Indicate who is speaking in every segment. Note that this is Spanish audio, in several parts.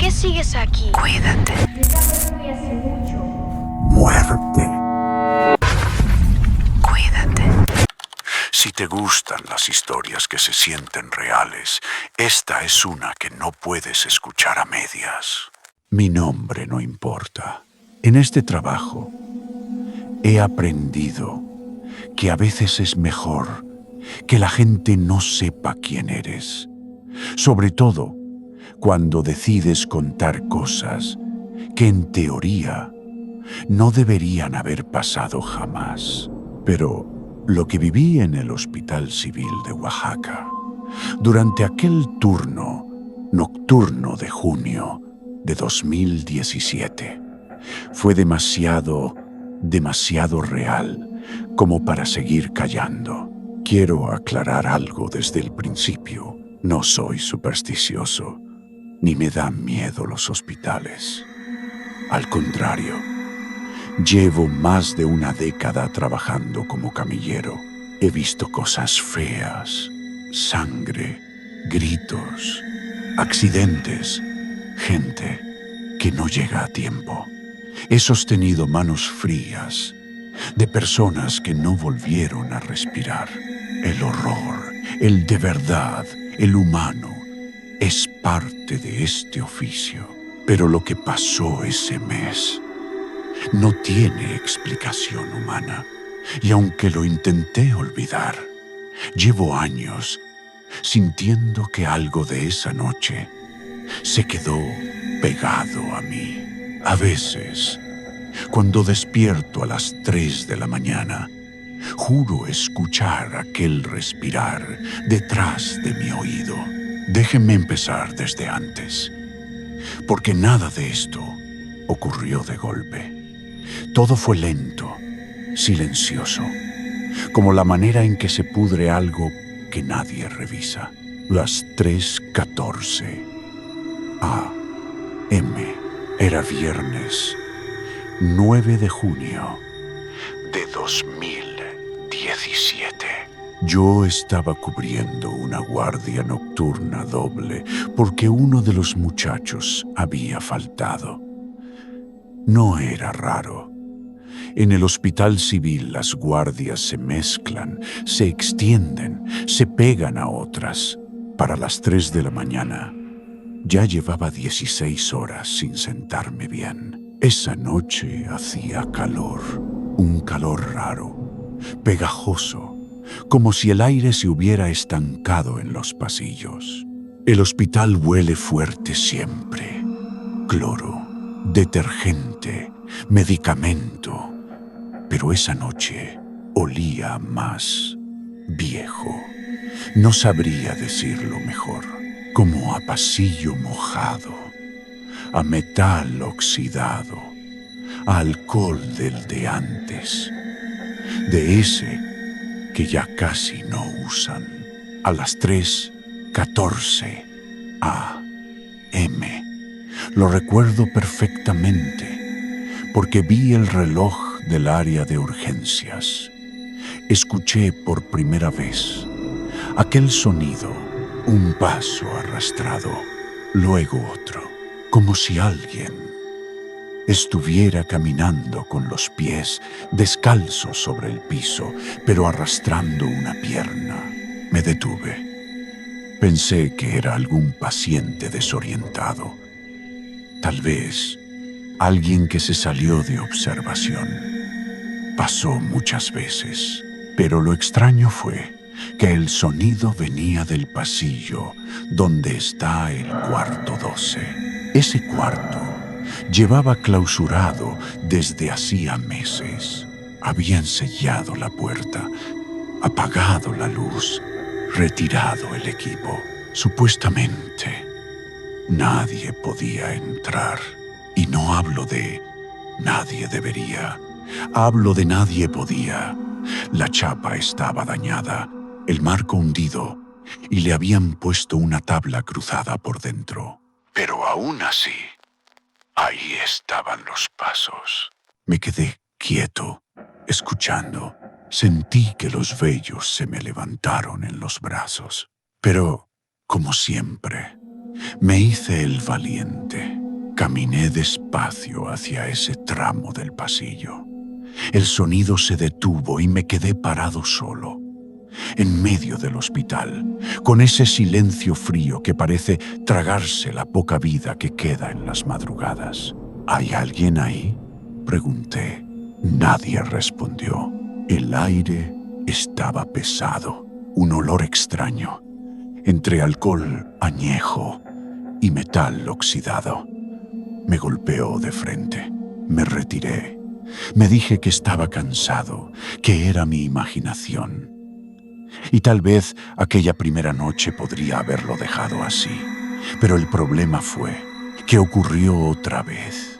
Speaker 1: qué sigues aquí?
Speaker 2: Cuídate.
Speaker 3: Muerte.
Speaker 2: Cuídate.
Speaker 3: Si te gustan las historias que se sienten reales, esta es una que no puedes escuchar a medias. Mi nombre no importa. En este trabajo he aprendido que a veces es mejor que la gente no sepa quién eres. Sobre todo cuando decides contar cosas que en teoría no deberían haber pasado jamás. Pero lo que viví en el Hospital Civil de Oaxaca, durante aquel turno nocturno de junio de 2017, fue demasiado real como para seguir callando. Quiero aclarar algo desde el principio. No soy supersticioso, ni me dan miedo los hospitales. Al contrario, llevo más de una década trabajando como camillero. He visto cosas feas, sangre, gritos, accidentes, gente que no llega a tiempo. He sostenido manos frías de personas que no volvieron a respirar. El horror, el de verdad, el humano, es parte de este oficio. Pero lo que pasó ese mes no tiene explicación humana. Y aunque lo intenté olvidar, llevo años sintiendo que algo de esa noche se quedó pegado a mí. A veces, cuando despierto a las 3 de la mañana, juro escuchar aquel respirar detrás de mi oído. Déjenme empezar desde antes, porque nada de esto ocurrió de golpe. Todo fue lento, silencioso, como la manera en que se pudre algo que nadie revisa. Las 3:14 a.m. Era viernes 9 de junio de 2017. Yo estaba cubriendo una guardia nocturna doble porque uno de los muchachos había faltado. No era raro. En el Hospital Civil las guardias se mezclan, se extienden, se pegan a otras. Para las 3 de la mañana, ya llevaba 16 horas sin sentarme bien. Esa noche hacía calor, un calor raro, pegajoso, como si el aire se hubiera estancado en los pasillos. El hospital huele fuerte siempre. Cloro, detergente, medicamento. Pero esa noche olía más viejo. No sabría decirlo mejor. Como a pasillo mojado, a metal oxidado, a alcohol del de antes, de ese que ya casi no usan. A las 3:14 a.m. Lo recuerdo perfectamente, porque vi el reloj del área de urgencias. Escuché por primera vez aquel sonido. Un paso arrastrado, luego otro, como si alguien estuviera caminando con los pies descalzos sobre el piso, pero arrastrando una pierna. Me detuve. Pensé que era algún paciente desorientado. Tal vez alguien que se salió de observación. Pasó muchas veces, pero lo extraño fue que el sonido venía del pasillo donde está el cuarto 12. Ese cuarto llevaba clausurado desde hacía meses. Habían sellado la puerta, apagado la luz, retirado el equipo. Supuestamente, nadie podía entrar. Y no hablo de nadie debería, hablo de nadie podía. La chapa estaba dañada, el marco hundido, y le habían puesto una tabla cruzada por dentro. Pero aún así, ahí estaban los pasos. Me quedé quieto, escuchando. Sentí que los vellos se me levantaron en los brazos. Pero, como siempre, Me hice el valiente. Caminé despacio hacia ese tramo del pasillo. El sonido se detuvo y me quedé parado solo, en medio del hospital, con ese silencio frío que parece tragarse la poca vida que queda en las madrugadas. ¿Hay alguien ahí?, pregunté. Nadie respondió. El aire estaba pesado, un olor extraño, entre alcohol añejo y metal oxidado. Me golpeó de frente. Me retiré. Me dije que estaba cansado, que era mi imaginación. Y tal vez aquella primera noche podría haberlo dejado así. Pero el problema fue que ocurrió otra vez.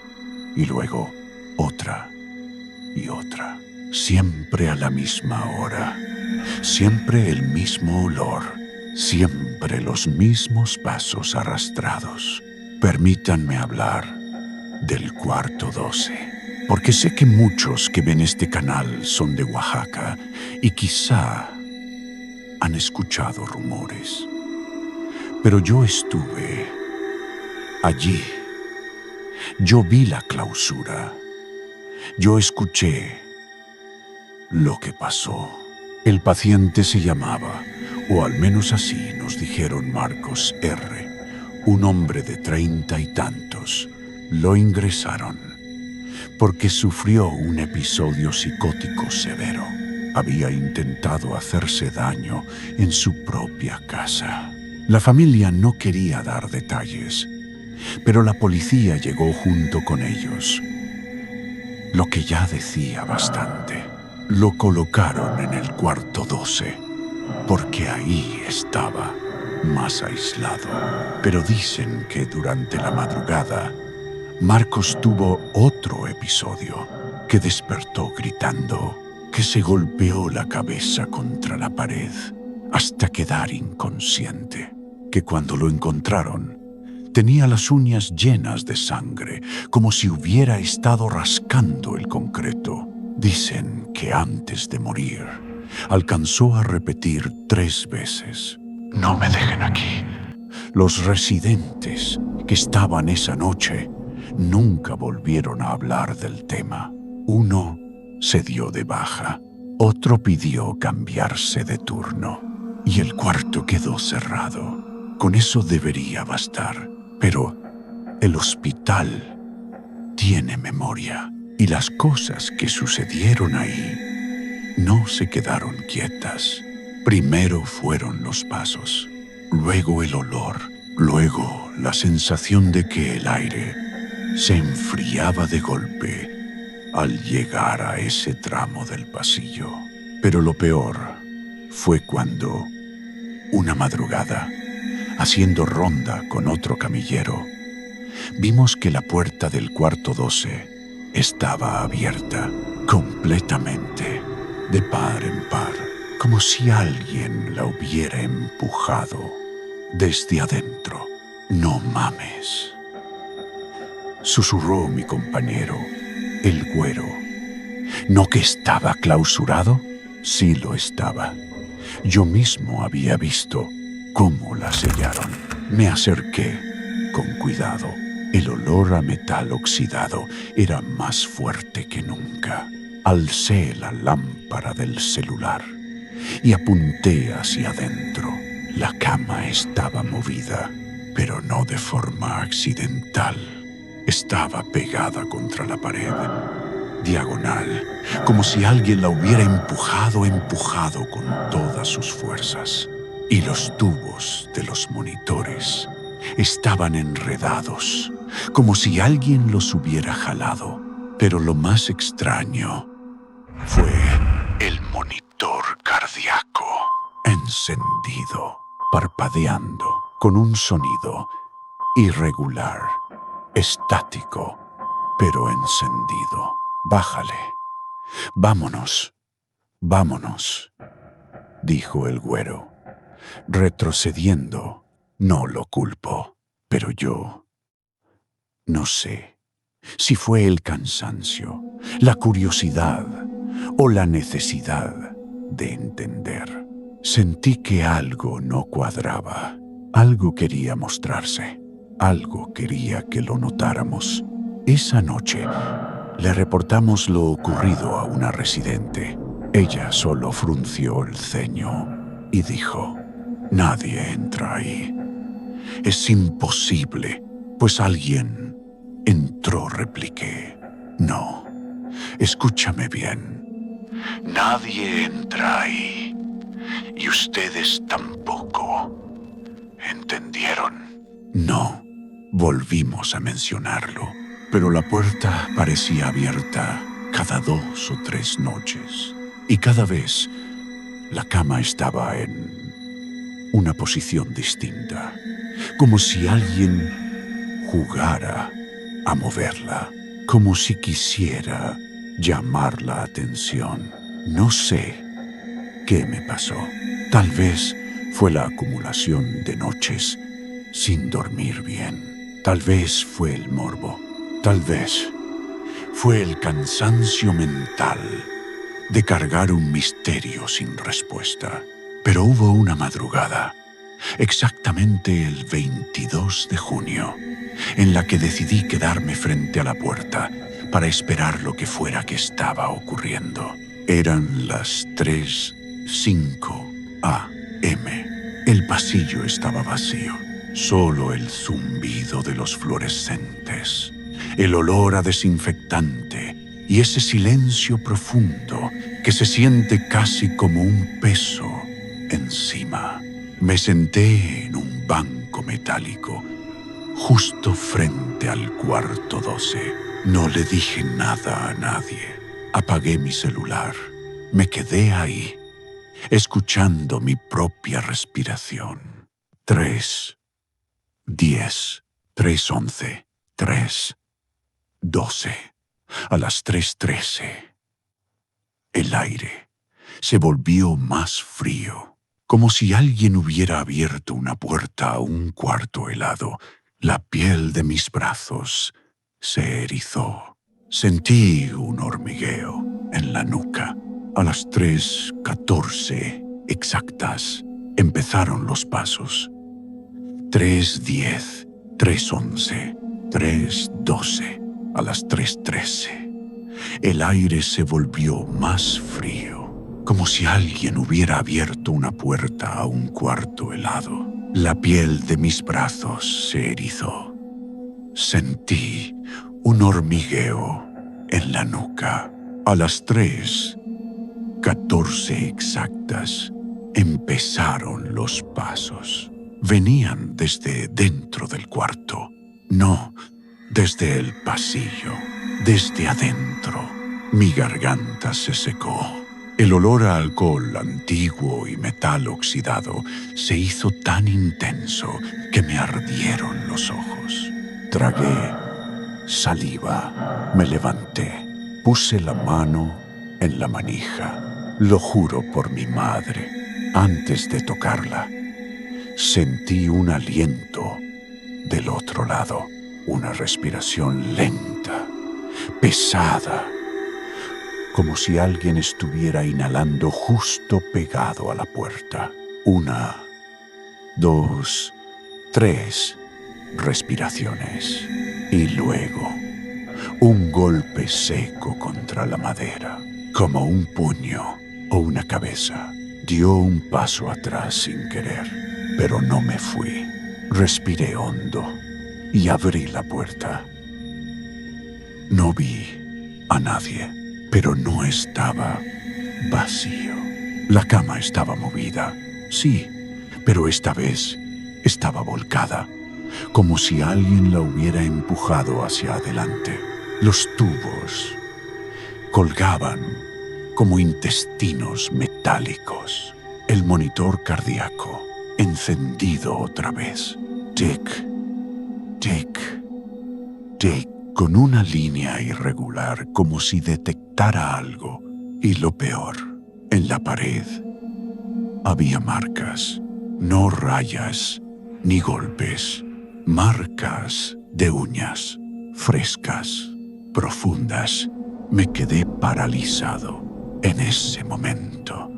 Speaker 3: Y luego otra y otra. Siempre a la misma hora. Siempre el mismo olor. Siempre los mismos pasos arrastrados. Permítanme hablar del cuarto 12, porque sé que muchos que ven este canal son de Oaxaca y quizá han escuchado rumores. Pero yo estuve allí. Yo vi la clausura. Yo escuché lo que pasó. El paciente se llamaba, o al menos así nos dijeron, Marcos R., un hombre de 30 y tantos. Lo ingresaron porque sufrió un episodio psicótico severo. Había intentado hacerse daño en su propia casa. La familia no quería dar detalles, pero la policía llegó junto con ellos, lo que ya decía bastante. Lo colocaron en el cuarto 12, porque ahí estaba más aislado. Pero dicen que durante la madrugada, Marcos tuvo otro episodio, que despertó gritando, que se golpeó la cabeza contra la pared hasta quedar inconsciente, que cuando lo encontraron tenía las uñas llenas de sangre, como si hubiera estado rascando el concreto. Dicen que antes de morir alcanzó a repetir 3 veces: «No me dejen aquí». Los residentes que estaban esa noche nunca volvieron a hablar del tema. Uno se dio de baja, otro pidió cambiarse de turno y el cuarto quedó cerrado. Con eso debería bastar, pero el hospital tiene memoria y las cosas que sucedieron ahí no se quedaron quietas. Primero fueron los pasos, luego el olor, luego la sensación de que el aire se enfriaba de golpe al llegar a ese tramo del pasillo. Pero lo peor fue cuando, una madrugada, haciendo ronda con otro camillero, vimos que la puerta del cuarto 12 estaba abierta completamente, de par en par, como si alguien la hubiera empujado desde adentro. «No mames», susurró mi compañero, el güero. ¿No que estaba clausurado? Sí lo estaba. Yo mismo había visto cómo la sellaron. Me acerqué con cuidado. El olor a metal oxidado era más fuerte que nunca. Alcé la lámpara del celular y apunté hacia adentro. La cama estaba movida, pero no de forma accidental. Estaba pegada contra la pared, diagonal, como si alguien la hubiera empujado con todas sus fuerzas. Y los tubos de los monitores estaban enredados, como si alguien los hubiera jalado. Pero lo más extraño fue el monitor cardíaco, encendido, parpadeando, con un sonido irregular, estático, pero encendido. «Bájale. Vámonos, vámonos», dijo el güero, retrocediendo. No lo culpo, pero yo no sé si fue el cansancio, la curiosidad o la necesidad de entender. Sentí que algo no cuadraba. Algo quería mostrarse. Algo quería que lo notáramos. Esa noche le reportamos lo ocurrido a una residente. Ella solo frunció el ceño y dijo: «Nadie entra ahí. Es imposible, pues alguien entró», repliqué. «No, escúchame bien. Nadie entra ahí. Y ustedes tampoco. ¿Entendieron?». No, volvimos a mencionarlo, pero la puerta parecía abierta cada 2 o 3 noches. Y cada vez la cama estaba en una posición distinta, como si alguien jugara a moverla, como si quisiera llamar la atención. No sé qué me pasó. Tal vez fue la acumulación de noches sin dormir bien. Tal vez fue el morbo. Tal vez fue el cansancio mental de cargar un misterio sin respuesta. Pero hubo una madrugada, exactamente el 22 de junio, en la que decidí quedarme frente a la puerta para esperar lo que fuera que estaba ocurriendo. Eran las 3:05 a.m. El pasillo estaba vacío. Solo el zumbido de los fluorescentes, el olor a desinfectante y ese silencio profundo que se siente casi como un peso encima. Me senté en un banco metálico justo frente al cuarto 12. No le dije nada a nadie. Apagué mi celular. Me quedé ahí, escuchando mi propia respiración. 3:10, 3:11, 3:12. A las 3:13, el aire se volvió más frío, como si alguien hubiera abierto una puerta a un cuarto helado. La piel de mis brazos se erizó. Sentí un hormigueo en la nuca. A las 3:14 exactas empezaron los pasos. 3:10, 3:11, 3:12. A las 3:13, el aire se volvió más frío, como si alguien hubiera abierto una puerta a un cuarto helado. La piel de mis brazos se erizó. Sentí un hormigueo en la nuca. A las 3:14 exactas empezaron los pasos. Venían desde dentro del cuarto, no desde el pasillo, desde adentro. Mi garganta se secó. El olor a alcohol antiguo y metal oxidado se hizo tan intenso que me ardieron los ojos. Tragué saliva. Me levanté. Puse la mano en la manija. Lo juro por mi madre. Antes de tocarla, sentí un aliento del otro lado. Una respiración lenta, pesada, como si alguien estuviera inhalando justo pegado a la puerta. 1, 2, 3 respiraciones. Y luego, un golpe seco contra la madera, como un puño o una cabeza. Dio un paso atrás sin querer, pero no me fui. Respiré hondo y abrí la puerta. No vi a nadie, pero no estaba vacío. La cama estaba movida, sí, pero esta vez estaba volcada, como si alguien la hubiera empujado hacia adelante. Los tubos colgaban como intestinos metálicos. El monitor cardíaco encendido otra vez. Tic, tic, tic, con una línea irregular como si detectara algo. Y lo peor, en la pared había marcas, no rayas ni golpes, marcas de uñas, frescas, profundas. Me quedé paralizado en ese momento.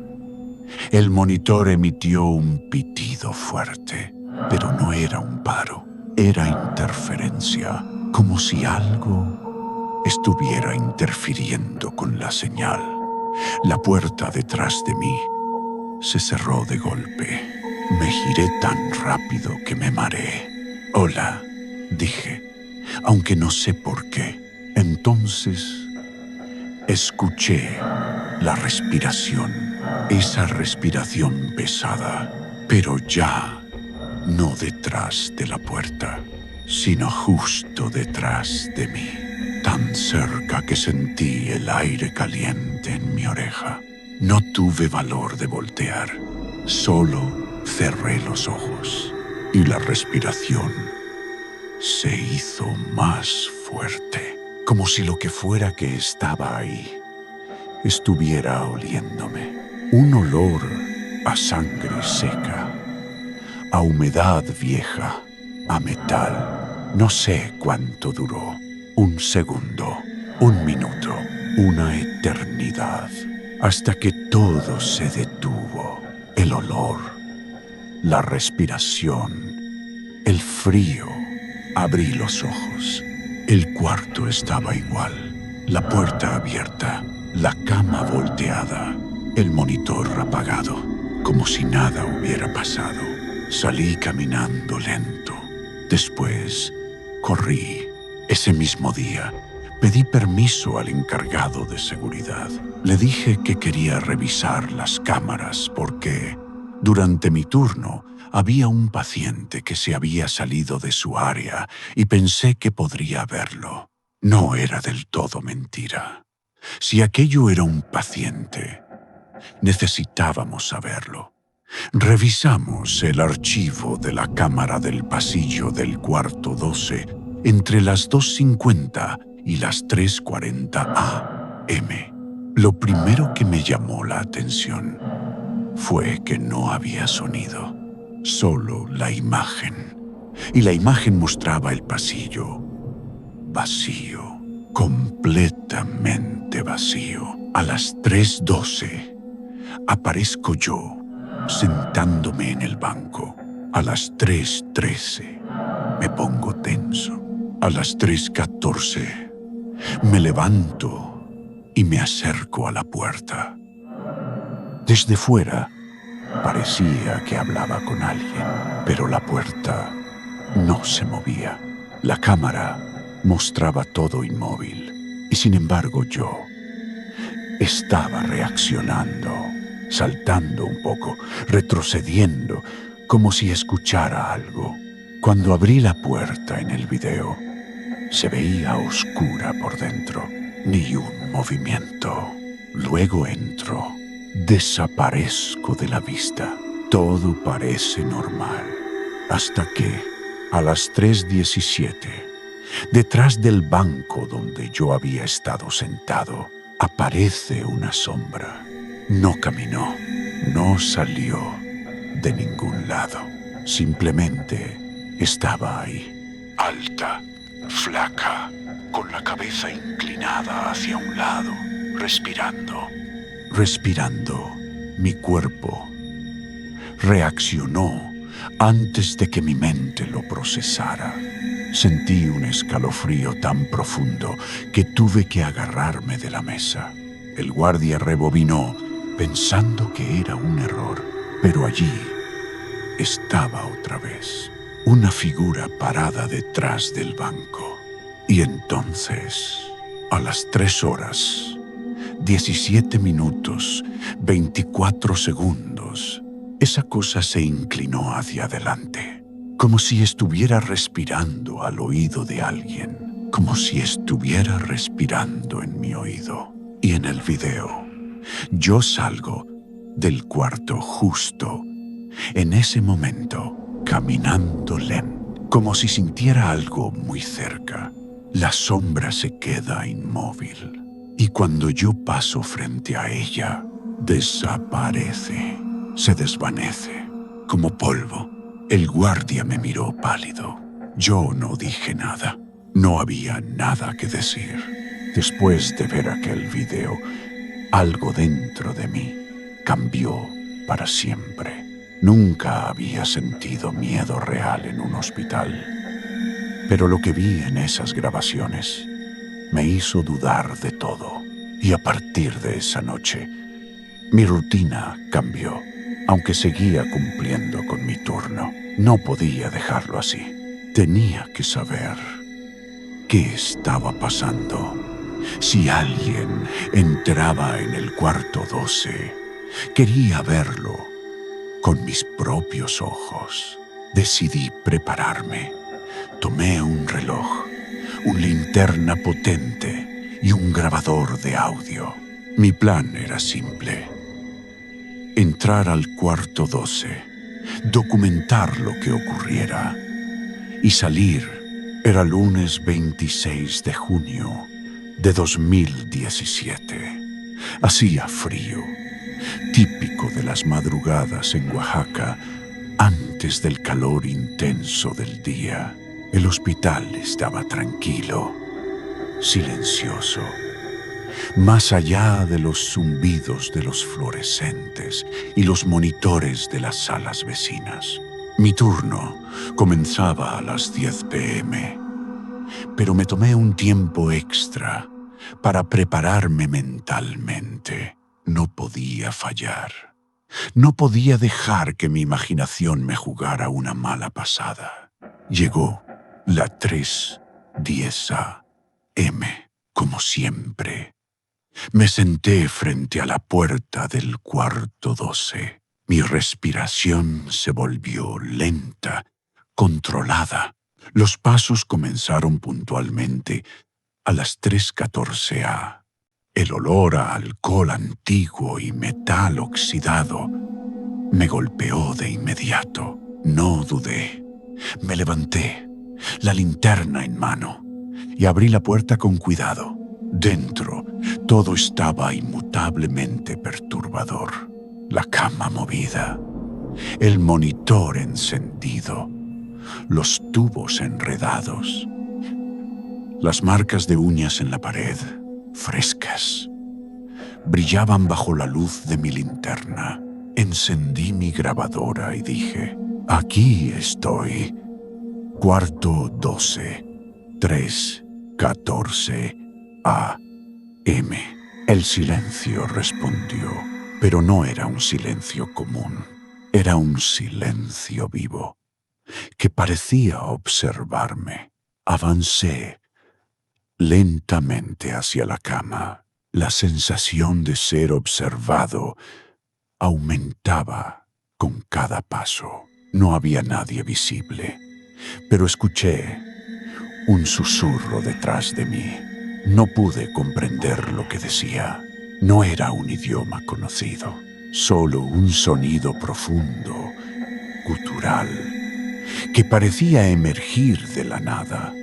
Speaker 3: El monitor emitió un pitido fuerte. Pero no era un paro, era interferencia, como si algo estuviera interfiriendo con la señal. La puerta detrás de mí se cerró de golpe. Me giré tan rápido que me mareé. «Hola», dije, aunque no sé por qué. Entonces escuché la respiración, esa respiración pesada, pero ya no detrás de la puerta, sino justo detrás de mí, tan cerca que sentí el aire caliente en mi oreja. No tuve valor de voltear, solo cerré los ojos y la respiración se hizo más fuerte, como si lo que fuera que estaba ahí estuviera oliéndome. Un olor a sangre seca, a humedad vieja, a metal. No sé cuánto duró. Un segundo, un minuto, una eternidad, hasta que todo se detuvo. El olor, la respiración, el frío. Abrí los ojos. El cuarto estaba igual. La puerta abierta, la cama volteada, el monitor apagado, como si nada hubiera pasado. Salí caminando lento. Después, corrí. Ese mismo día, pedí permiso al encargado de seguridad. Le dije que quería revisar las cámaras porque, durante mi turno, había un paciente que se había salido de su área y pensé que podría verlo. No era del todo mentira. Si aquello era un paciente, necesitábamos saberlo. Revisamos el archivo de la cámara del pasillo del cuarto 12 entre las 2:50 y las 3:40 AM. Lo primero que me llamó la atención fue que no había sonido, solo la imagen. Y la imagen mostraba el pasillo vacío, completamente vacío. A las 3:12 aparezco yo, sentándome en el banco. A las 3:13 me pongo tenso. A las 3:14 me levanto y me acerco a la puerta. Desde fuera parecía que hablaba con alguien, pero la puerta no se movía. La cámara mostraba todo inmóvil y sin embargo yo estaba reaccionando, saltando un poco, retrocediendo, como si escuchara algo. Cuando abrí la puerta en el video, se veía oscura por dentro, ni un movimiento. Luego entro, desaparezco de la vista. Todo parece normal, hasta que, a las 3:17, detrás del banco donde yo había estado sentado, aparece una sombra. No caminó, no salió de ningún lado. Simplemente estaba ahí, alta, flaca, con la cabeza inclinada hacia un lado, respirando. Mi cuerpo reaccionó antes de que mi mente lo procesara. Sentí un escalofrío tan profundo que tuve que agarrarme de la mesa. El guardia rebobinó, pensando que era un error, pero allí estaba otra vez, una figura parada detrás del banco. Y entonces, a las 3 horas, 17 minutos, 24 segundos, esa cosa se inclinó hacia adelante, como si estuviera respirando al oído de alguien, como si estuviera respirando en mi oído. Y en el video, yo salgo del cuarto justo en ese momento, caminando lento, como si sintiera algo muy cerca. La sombra se queda inmóvil y cuando yo paso frente a ella, desaparece, se desvanece como polvo. El guardia me miró pálido. Yo no dije nada. No había nada que decir. Después de ver aquel video, algo dentro de mí cambió para siempre. Nunca había sentido miedo real en un hospital, pero lo que vi en esas grabaciones me hizo dudar de todo. Y a partir de esa noche, mi rutina cambió. Aunque seguía cumpliendo con mi turno, no podía dejarlo así. Tenía que saber qué estaba pasando. Si alguien entraba en el cuarto 12, quería verlo con mis propios ojos. Decidí prepararme. Tomé un reloj, una linterna potente y un grabador de audio. Mi plan era simple: entrar al cuarto 12, documentar lo que ocurriera y salir. Era lunes 26 de junio de 2017. Hacía frío, típico de las madrugadas en Oaxaca antes del calor intenso del día. El hospital estaba tranquilo, silencioso, más allá de los zumbidos de los fluorescentes y los monitores de las salas vecinas. Mi turno comenzaba a las 10 p.m., pero me tomé un tiempo extra para prepararme mentalmente. No podía fallar. No podía dejar que mi imaginación me jugara una mala pasada. Llegó la 3:10 a.m., como siempre. Me senté frente a la puerta del cuarto 12. Mi respiración se volvió lenta, controlada. Los pasos comenzaron puntualmente a las 3:14 a.m. El olor a alcohol antiguo y metal oxidado me golpeó de inmediato. No dudé. Me levanté, la linterna en mano, y abrí la puerta con cuidado. Dentro, todo estaba inmutablemente perturbador. La cama movida, el monitor encendido, los tubos enredados, las marcas de uñas en la pared, frescas, brillaban bajo la luz de mi linterna. Encendí mi grabadora y dije: aquí estoy. Cuarto 12, 3:14 a.m. El silencio respondió, pero no era un silencio común. Era un silencio vivo, que parecía observarme. Avancé lentamente hacia la cama. La sensación de ser observado aumentaba con cada paso. No había nadie visible, pero escuché un susurro detrás de mí. No pude comprender lo que decía. No era un idioma conocido, solo un sonido profundo, gutural, que parecía emergir de la nada.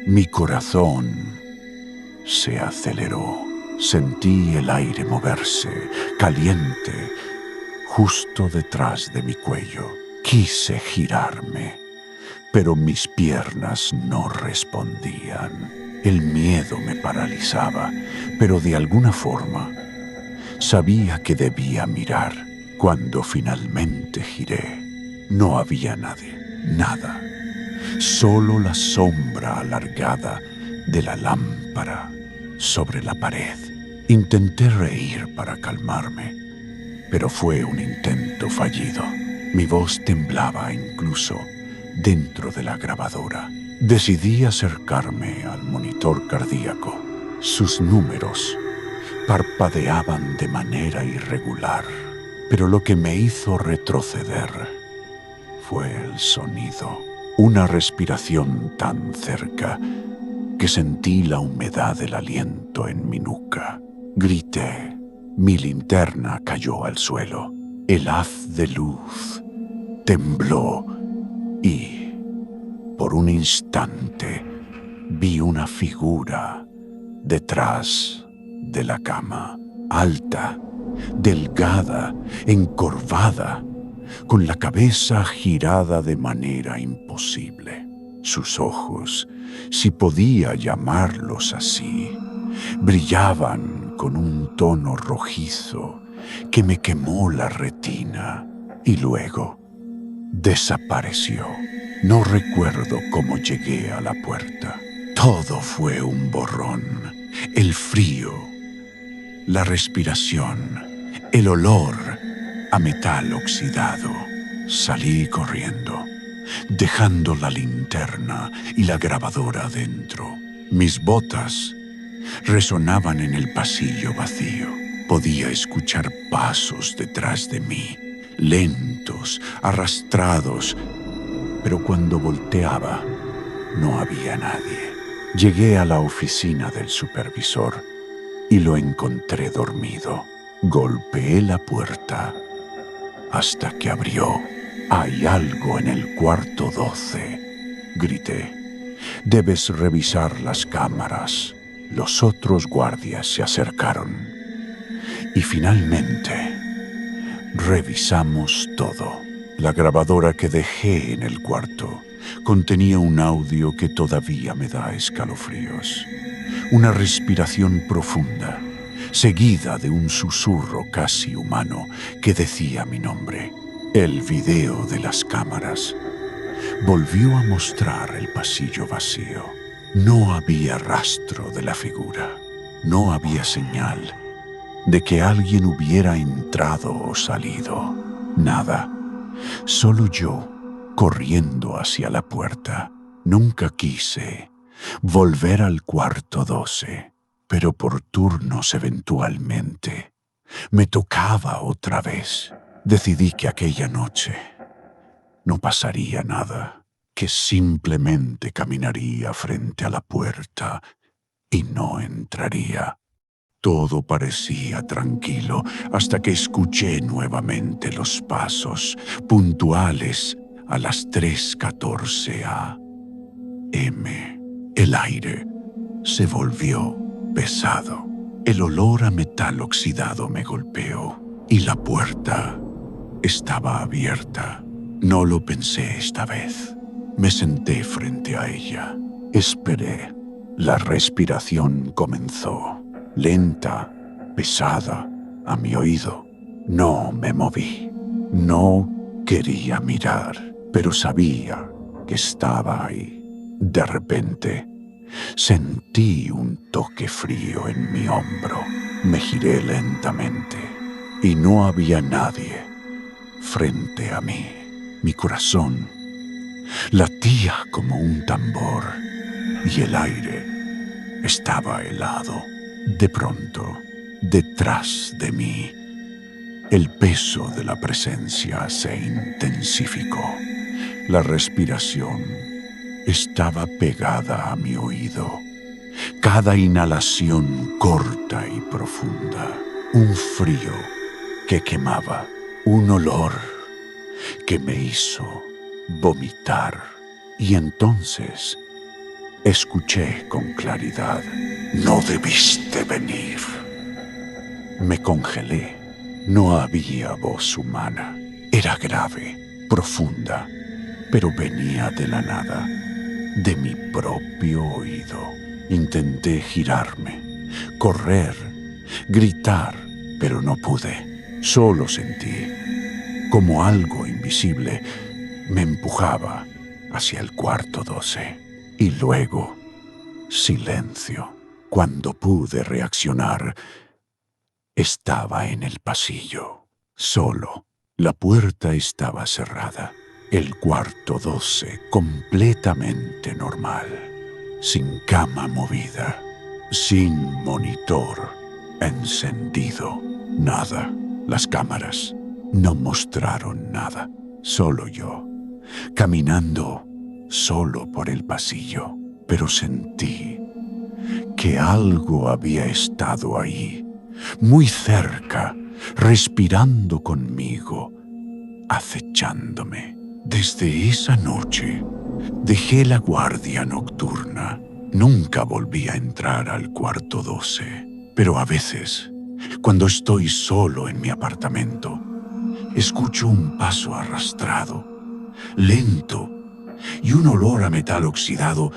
Speaker 3: Mi corazón se aceleró. Sentí el aire moverse, caliente, justo detrás de mi cuello. Quise girarme, pero mis piernas no respondían. El miedo me paralizaba, pero de alguna forma sabía que debía mirar. Cuando finalmente giré, no había nadie, nada. Solo la sombra alargada de la lámpara sobre la pared. Intenté reír para calmarme, pero fue un intento fallido. Mi voz temblaba incluso dentro de la grabadora. Decidí acercarme al monitor cardíaco. Sus números parpadeaban de manera irregular, pero lo que me hizo retroceder fue el sonido. Una respiración tan cerca que sentí la humedad del aliento en mi nuca. Grité. Mi linterna cayó al suelo. El haz de luz tembló y, por un instante, vi una figura detrás de la cama, alta, delgada, encorvada, con la cabeza girada de manera imposible. Sus ojos, si podía llamarlos así, brillaban con un tono rojizo que me quemó la retina. Y luego Desapareció. No recuerdo cómo llegué a la puerta. Todo fue un borrón. El frío, la respiración, el olor a metal oxidado. Salí corriendo, dejando la linterna y la grabadora dentro. Mis botas resonaban en el pasillo vacío. Podía escuchar pasos detrás de mí, lentos, arrastrados, pero cuando volteaba, no había nadie. Llegué a la oficina del supervisor y lo encontré dormido. Golpeé la puerta hasta que abrió. «Hay algo en el cuarto 12», grité. «Debes revisar las cámaras». Los otros guardias se acercaron. Y finalmente, revisamos todo. La grabadora que dejé en el cuarto contenía un audio que todavía me da escalofríos. Una respiración profunda, seguida de un susurro casi humano que decía mi nombre. El video de las cámaras volvió a mostrar el pasillo vacío. No había rastro de la figura. No había señal de que alguien hubiera entrado o salido. Nada. Solo yo corriendo hacia la puerta. Nunca quise volver al cuarto 12, pero por turnos eventualmente me tocaba otra vez. Decidí que aquella noche no pasaría nada, que simplemente caminaría frente a la puerta y no entraría. Todo parecía tranquilo hasta que escuché nuevamente los pasos, puntuales a las 3:14 a.m. El aire se volvió pesado. El olor a metal oxidado me golpeó y la puerta estaba abierta. No lo pensé esta vez. Me senté frente a ella. Esperé. La respiración comenzó, lenta, pesada, a mi oído. No me moví. No quería mirar, pero sabía que estaba ahí. De repente, sentí un toque frío en mi hombro. Me giré lentamente y no había nadie frente a mí. Mi corazón latía como un tambor y el aire estaba helado. De pronto, detrás de mí, el peso de la presencia se intensificó. La respiración estaba pegada a mi oído. Cada inhalación corta y profunda. Un frío que quemaba. Un olor que me hizo vomitar. Y entonces escuché con claridad: «No debiste venir». Me congelé. No había voz humana. Era grave, profunda, pero venía de la nada, de mi propio oído. Intenté girarme, correr, gritar, pero no pude. Solo sentí como algo invisible me empujaba hacia el cuarto 12. Y luego, silencio. Cuando pude reaccionar, estaba en el pasillo, solo. La puerta estaba cerrada. El cuarto 12 completamente normal, sin cama movida, sin monitor encendido, nada. Las cámaras no mostraron nada, solo yo, caminando solo por el pasillo, pero sentí que algo había estado ahí, muy cerca, respirando conmigo, acechándome. Desde esa noche, dejé la guardia nocturna. Nunca volví a entrar al cuarto 12, pero a veces, cuando estoy solo en mi apartamento, escucho un paso arrastrado, lento, y un olor a metal oxidado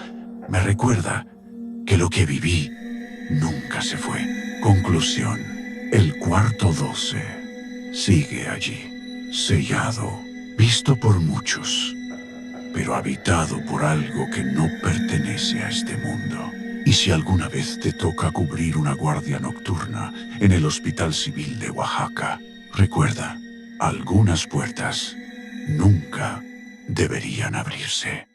Speaker 3: me recuerda que lo que viví nunca se fue. Conclusión: el cuarto 12 sigue allí, sellado visto por muchos, pero habitado por algo que no pertenece a este mundo. Y si alguna vez te toca cubrir una guardia nocturna en el Hospital Civil de Oaxaca, recuerda, algunas puertas nunca deberían abrirse.